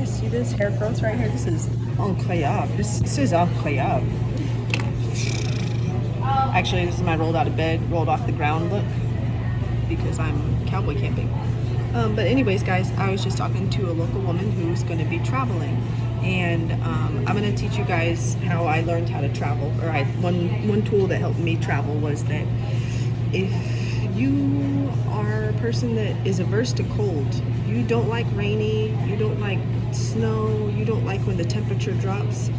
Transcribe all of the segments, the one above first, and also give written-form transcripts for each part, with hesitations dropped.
See this hair growth right here? This is incroyable. This is incroyable. Actually, this is my rolled out of bed, rolled off the ground look because I'm cowboy camping. But anyways, guys, I was just talking to a local woman who's going to be traveling, and I'm going to teach you guys how I learned how to travel. Or one tool that helped me travel was that if you are a person that is averse to cold, you don't like rainy, you don't like snow, you don't like when the temperature drops,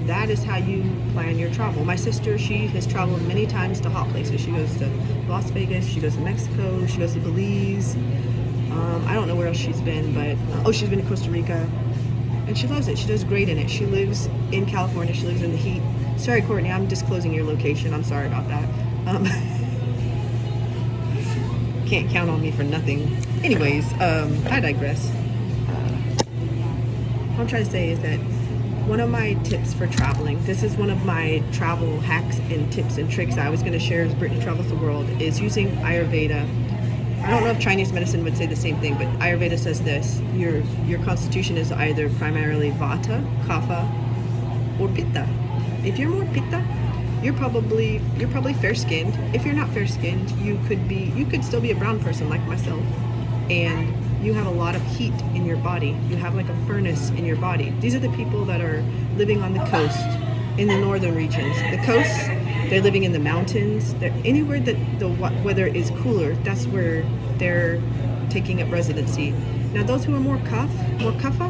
that is how you plan your travel. My sister, she has traveled many times to hot places. She goes to Las Vegas, she goes to Mexico, she goes to Belize. I don't know where else she's been, but she's been to Costa Rica, and she loves it. She does great in it. She lives in California. She lives in the heat. Sorry, Courtney, I'm disclosing your location. I'm sorry about that. Can't count on me for nothing. Anyways, I digress. What I'm trying to say is that one of my tips for traveling, this is one of my travel hacks and tips and tricks I was going to share as Brittany travels the world, is using Ayurveda. I don't know if Chinese medicine would say the same thing, but Ayurveda says this: your constitution is either primarily Vata, Kapha, or Pitta. If you're more Pitta, you're probably fair-skinned. If you're not fair-skinned, you could still be a brown person like myself, and you have a lot of heat in your body. You have like a furnace in your body. These are the people that are living on the coast, in the northern regions. The coast, they're living in the mountains. They're anywhere that the weather is cooler, that's where they're taking up residency. Now those who are more kapha,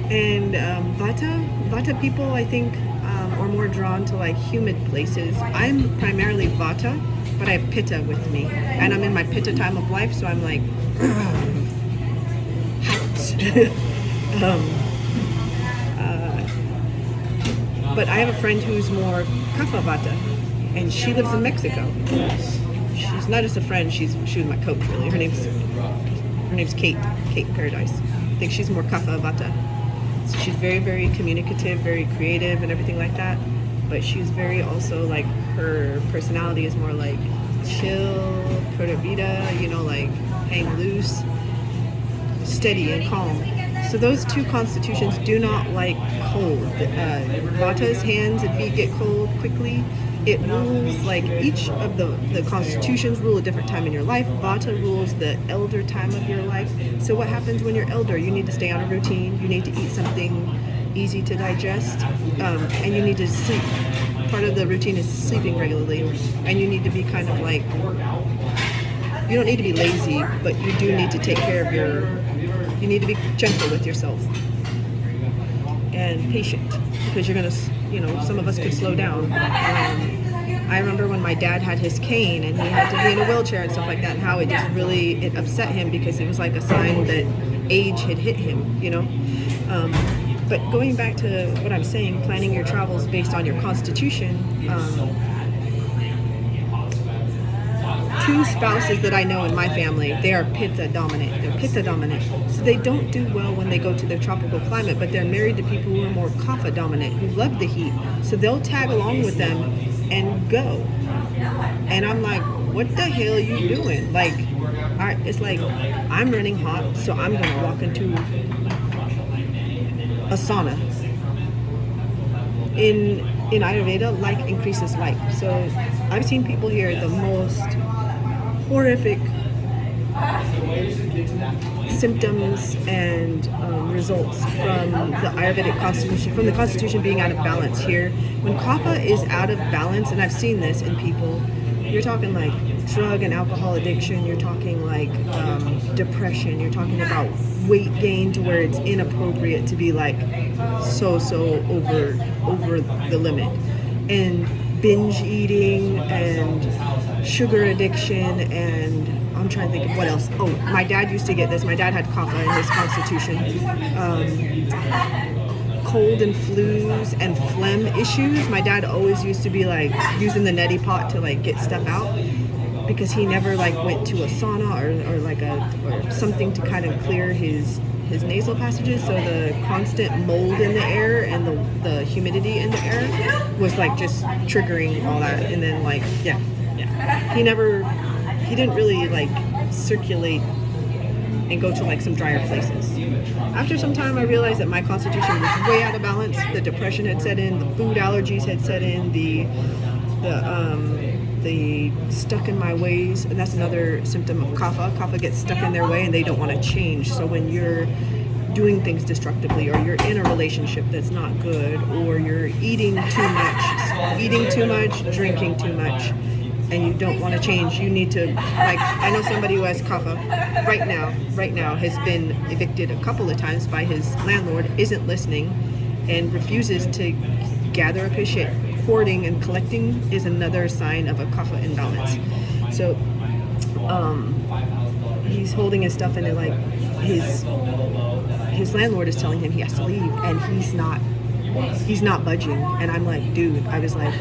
and Vata people, I think, are more drawn to like humid places. I'm primarily Vata, but I have Pitta with me, and I'm in my Pitta time of life, so I'm like but I have a friend who's more Kapha Vata, and she lives in Mexico. She's not just a friend; she was my coach, really. Her name's Kate Paradise. I think she's more Kapha Vata. So she's very, very communicative, very creative, and everything like that. But she's very also like, her personality is more like chill, pura vida, like hang loose, steady and calm. So those two constitutions do not like cold. Vata's hands and feet get cold quickly. It rules, like, each of the constitutions rule a different time in your life. Vata rules the elder time of your life. So what happens when you're elder? You need to stay on a routine. You need to eat something easy to digest, and you need to sleep. Part of the routine is sleeping regularly, and you need to be kind of like, you don't need to be lazy, but you do need to take care of you need to be gentle with yourself and patient, because you're gonna, some of us could slow down. I remember when my dad had his cane and he had to be in a wheelchair and stuff like that, and how it upset him, because it was like a sign that age had hit him, But going back to what I'm saying, planning your travels based on your constitution, two spouses that I know in my family, they are Pitta dominant. They're Pitta dominant. So they don't do well when they go to the tropical climate, but they're married to people who are more Kapha dominant, who love the heat. So they'll tag along with them and go. And I'm like, what the hell are you doing? Like, it's like, I'm running hot, so I'm going to walk into a sauna. In Ayurveda, like increases like. So I've seen people here, the most horrific symptoms and results from the Ayurvedic constitution, from the constitution being out of balance here. When Kapha is out of balance, and I've seen this in people, you're talking like drug and alcohol addiction, you're talking like depression, you're talking about weight gain to where it's inappropriate to be like so over the limit, and binge eating and sugar addiction, and I'm trying to think of what else. Oh, my dad used to get this. My dad had Kapha in his constitution. Cold and flus and phlegm issues. My dad always used to be like using the neti pot to like get stuff out, because he never like went to a sauna or something to kind of clear his nasal passages. So the constant mold in the air and the humidity in the air was like just triggering all that. And then like he didn't really like circulate and go to like some drier places. After some time, I realized that my constitution was way out of balance. The depression had set in, the food allergies had set in, the stuck in my ways, and that's another symptom of kapha. Kapha gets stuck in their way and they don't want to change. So when you're doing things destructively, or you're in a relationship that's not good, or you're eating too much, drinking too much, and you don't want to change, you need to, like, I know somebody who has kapha right now has been evicted a couple of times by his landlord, isn't listening, and refuses to gather up his shit. Hoarding and collecting is another sign of a kapha imbalance. So he's holding his stuff, and they're like, his landlord is telling him he has to leave, and he's not budging. And I'm like, dude, I was like,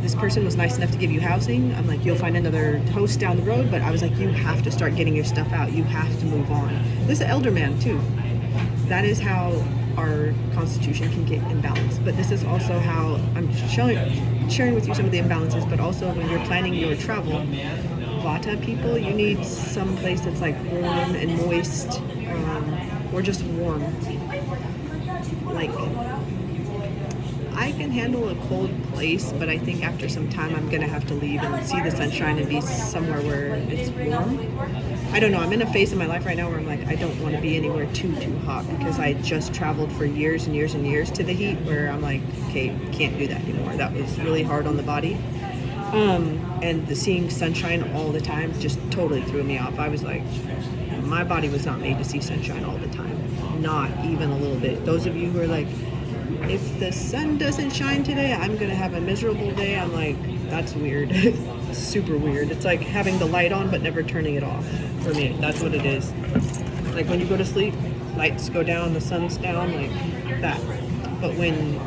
this person was nice enough to give you housing. I'm like, you'll find another host down the road, but I was like, you have to start getting your stuff out. You have to move on. This is an elder man too. That is how our constitution can get imbalanced. But this is also how I'm sharing with you some of the imbalances, but also when you're planning your travel, Vata people, you need some place that's like warm and moist, or just warm. Like, I can handle a cold place, but I think after some time I'm gonna have to leave and see the sunshine and be somewhere where it's warm. I don't know, I'm in a phase in my life right now where I'm like, I don't want to be anywhere too hot, because I just traveled for years and years and years to the heat, where I'm like, okay, can't do that anymore. That was really hard on the body. And the seeing sunshine all the time just totally threw me off. I was like, my body was not made to see sunshine all the time. Not even a little bit. Those of you who are like, if the sun doesn't shine today, I'm gonna have a miserable day. I'm like, that's weird. Super weird. It's like having the light on but never turning it off. For me, that's what it is. Like when you go to sleep, lights go down, the sun's down, like that. But when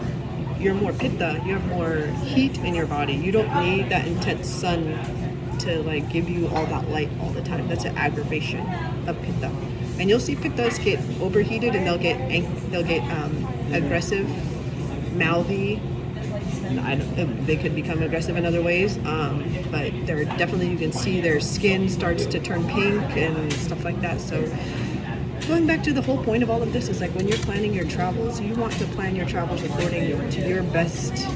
you're more pitta, you have more heat in your body. You don't need that intense sun to like give you all that light all the time. That's an aggravation of pitta. And you'll see pittas get overheated, and they'll get aggressive, mouthy. They could become aggressive in other ways, but they're definitely, you can see their skin starts to turn pink and stuff like that. So going back to the whole point of all of this is like, when you're planning your travels, you want to plan your travels according to your best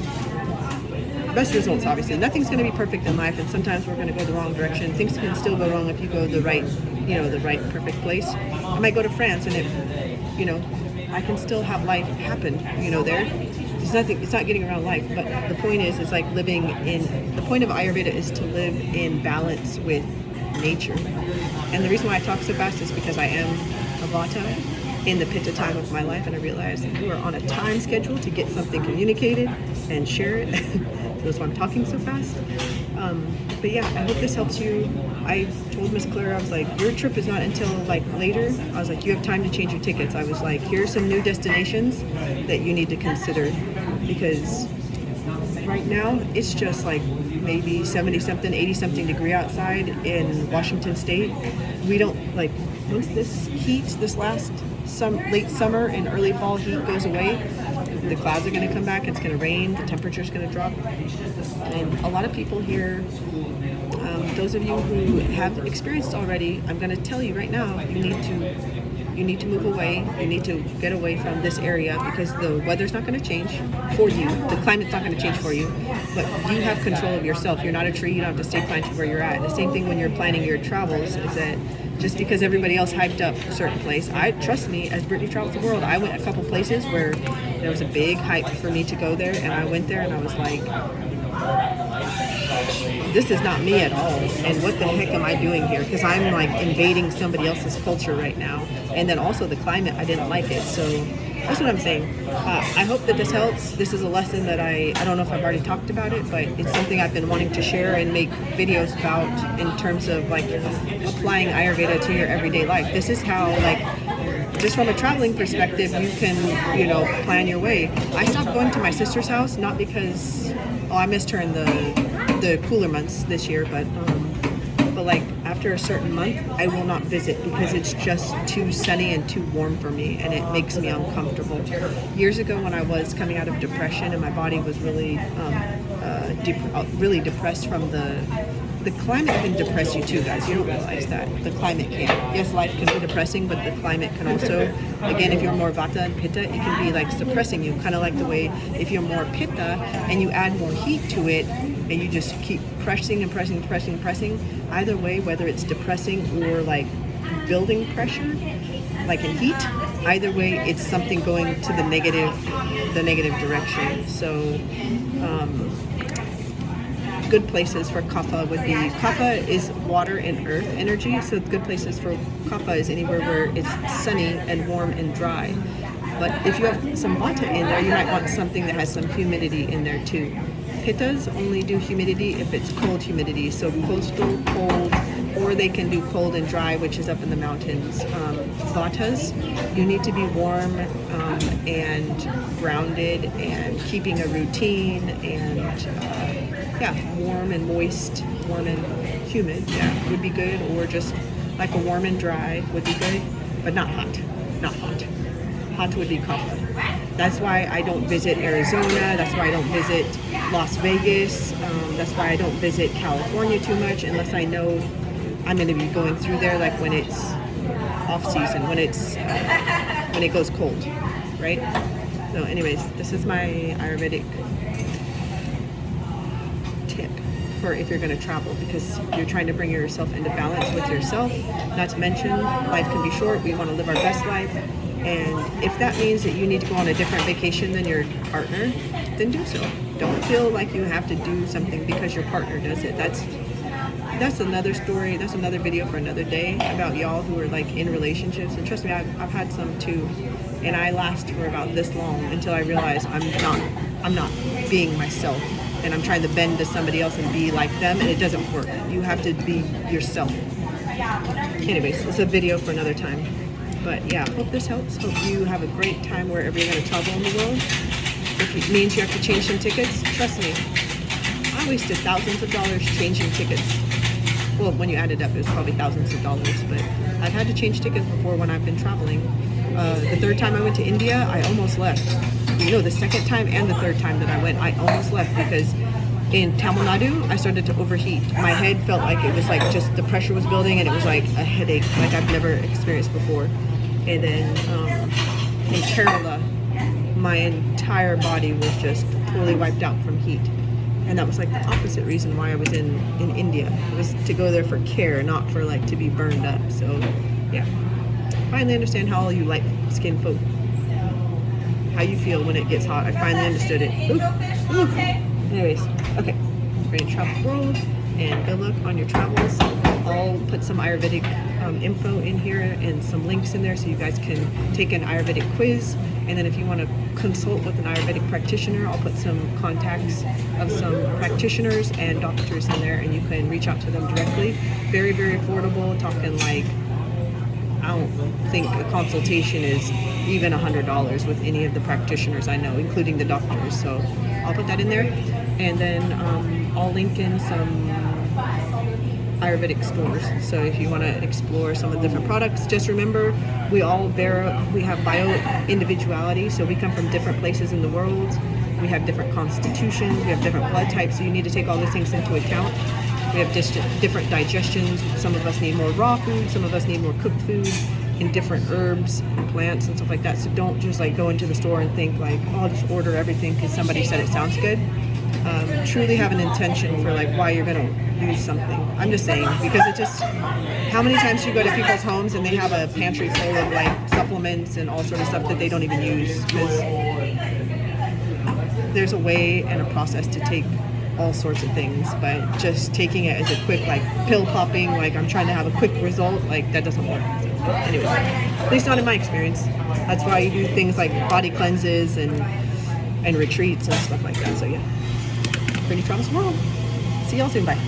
results. Obviously, nothing's going to be perfect in life, and sometimes we're going to go the wrong direction. Things can still go wrong if you go the right perfect place. I might go to France, and if I can still have life happen, there. It's not getting around life, but the point is like the point of Ayurveda is to live in balance with nature. And the reason why I talk so fast is because I am a Vata in the Pitta time of my life, and I realize we are on a time schedule to get something communicated and share it. So that's why I'm talking so fast. But yeah, I hope this helps you. I told Miss Clara, I was like, your trip is not until like later. I was like, you have time to change your tickets. I was like, here's some new destinations that you need to consider, because right now it's just like maybe 70 something, 80 something degree outside in Washington State. We don't like, once this heat, this last late summer and early fall heat goes away, the clouds are going to come back, it's going to rain, the temperature's going to drop. And a lot of people here, those of you who have experienced already, I'm going to tell you right now, you need to move away. You need to get away from this area, because the weather's not going to change for you. The climate's not going to change for you, but you have control of yourself. You're not a tree. You don't have to stay planted where you're at. The same thing when you're planning your travels, is that just because everybody else hyped up a certain place, trust me, as Brittany travels the world, I went a couple places where there was a big hype for me to go there, and I went there and I was like, this is not me at all, and what the heck am I doing here? Because I'm like invading somebody else's culture right now. And then also the climate, I didn't like it. So that's what I'm saying. I hope that this helps. This is a lesson that I don't know if I've already talked about it, but it's something I've been wanting to share and make videos about, in terms of like applying Ayurveda to your everyday life. This is how, like, just from a traveling perspective, you can, plan your way. I stopped going to my sister's house, not because, I missed her in the cooler months this year, but like after a certain month, I will not visit, because it's just too sunny and too warm for me, and it makes me uncomfortable. Years ago, when I was coming out of depression and my body was really, really depressed from the the climate can depress you too, guys. You don't realize that. The climate can. Yes, life can be depressing, but the climate can also, again, if you're more vata and pitta, it can be like suppressing you. Kind of like the way if you're more pitta and you add more heat to it and you just keep pressing and pressing, pressing, pressing, either way, whether it's depressing or like building pressure, like in heat, either way, it's something going to the negative direction. So, good places for kapha would be, kapha is water and earth energy, so good places for kapha is anywhere where it's sunny and warm and dry. But if you have some vata in there, you might want something that has some humidity in there too. Pittas only do humidity if it's cold humidity, so coastal, cold, or they can do cold and dry, which is up in the mountains. Vatas, you need to be warm and grounded and keeping a routine and warm and moist, warm and humid, would be good, or just like a warm and dry would be good, but not hot, not hot. Hot would be kapha. That's why I don't visit Arizona, that's why I don't visit Las Vegas, that's why I don't visit California too much unless I know I'm going to be going through there, like when it's off season, when it goes cold, right? So anyways, this is my Ayurvedic tip for if you're going to travel, because you're trying to bring yourself into balance with yourself. Not to mention, life can be short. We want to live our best life. And if that means that you need to go on a different vacation than your partner, then do so. Don't feel like you have to do something because your partner does it. That's another story. That's another video for another day about y'all who are like in relationships. And trust me, I've had some too. And I last for about this long until I realize I'm not being myself. And I'm trying to bend to somebody else and be like them, and it doesn't work. You have to be yourself. Anyways, it's a video for another time. But yeah, hope this helps. Hope you have a great time wherever you're going to travel in the world. If it means you have to change some tickets, trust me, I wasted thousands of dollars changing tickets. Well, when you add it up, it was probably thousands of dollars, but I've had to change tickets before when I've been traveling. The third time I went to India, I almost left. You know, the second time and the third time that I went, I almost left because in Tamil Nadu, I started to overheat. My head felt like it was like just the pressure was building and it was like a headache like I've never experienced before. And then in Kerala, my entire body was just totally wiped out from heat. And that was like the opposite reason why I was in India. It was to go there for care, not for like to be burned up. So yeah, finally understand how all you light skin folk, how you feel when it gets hot. I finally understood it. Ooh. Anyways, okay, ready to travel the world and good luck on your travels. I'll put some Ayurvedic info in here and some links in there so you guys can take an Ayurvedic quiz. And then if you want to consult with an Ayurvedic practitioner, I'll put some contacts of some practitioners and doctors in there, and you can reach out to them directly. Very, very affordable. Talking like, I don't think a consultation is even $100 with any of the practitioners I know, including the doctors. So I'll put that in there. And then I'll link in some Ayurvedic stores. So if you want to explore some of the different products, just remember we have bio individuality. So we come from different places in the world. We have different constitutions. We have different blood types. So you need to take all those things into account. We have different digestions. Some of us need more raw food. Some of us need more cooked food, and different herbs and plants and stuff like that. So don't just like go into the store and think like, oh, I'll just order everything because somebody said it sounds good. Truly have an intention for like why you're gonna use something. I'm just saying, because it just, how many times do you go to people's homes and they have a pantry full of like supplements and all sort of stuff that they don't even use, because there's a way and a process to take all sorts of things, but just taking it as a quick like pill popping, like I'm trying to have a quick result, like that doesn't work. So, anyways, at least not in my experience. That's why you do things like body cleanses and retreats and stuff like that. So yeah, pretty travels world. See y'all soon. Bye.